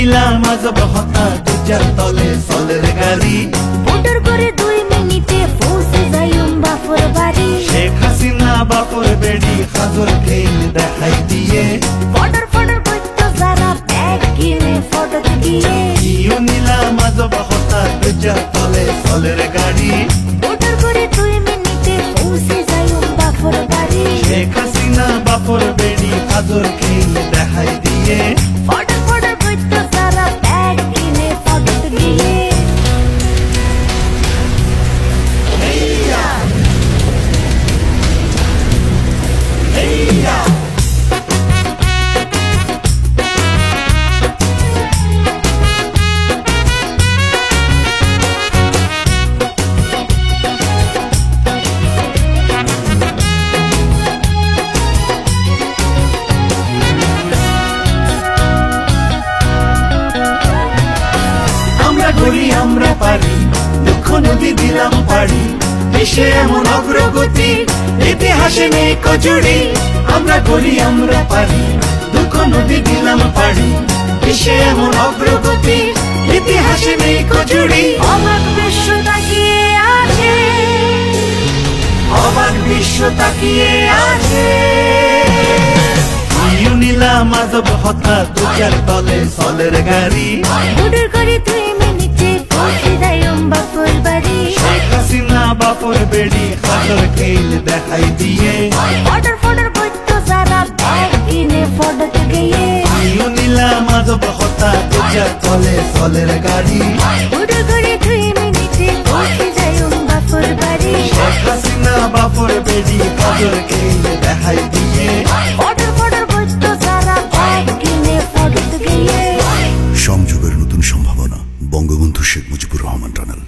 নিলাম আজব হতা দুজার তলে চলের গাড়ি বর্ডার করে 2 মিনিটে পৌঁছে যাইম বাপর বাড়ি শেখ হাসিনা বাপর বেড়ি হাজর খেল দেখাই দিয়ে বর্ডার করতো যারা ব্যাগ কিনে ফটো দিয়ে ইউ নিলাম আজব হতা দুজার তলে চলের গাড়ি বর্ডার করে 2 মিনিটে পৌঁছে যাইম বাপর বাড়ি শেখ হাসিনা বাপর বেড়ি হাজর খেল দেখাই দিয়ে বর্ডার করতো যারা ব্যাগ কিনে ফটো দিয়ে করি আমরা পারি দুঃখ নদী দিলাম পারি দেশে এমন অগ্রগতি ইতিহাসে নেই কজুড়ি আমরা করি আমরা পারি দুঃখ নদী দিলাম পারি দেশে এমন অগ্রগতি ইতিহাসে নেই কজুড়ি অবাক বিশ্ব তাকিয়ে আছে অবাক বিশ্ব তাকিয়ে আছে ইউ নিলাম আজব হতা দুজার তলে চলের গাড়ি বর্ডার করে 2 মিনিটে পৌঁছে যাইম বাপর বাড়ি শেখ হাসিনা বাপর বেড়ি হাজর খেল দেখাই দিয়ে বর্ডার করতো যারা ব্যাগ কিনে ফটো দিয়ে ইউ নিলাম আজব হতা দুজার তলে চলের গাড়ি বর্ডার করে 2 মিনিটে পৌঁছে যাইম বাপর বাড়ি শেখ হাসিনা বাপর বেড়ি হাজর খেল দেখাই দিয়ে বর্ডার করতো যারা ব্যাগ কিনে ফটো দিয়ে সংযোগের নতুন সম্ভাবনা বঙ্গবন্ধু শেখ মুজিবুর রহমান টানেল।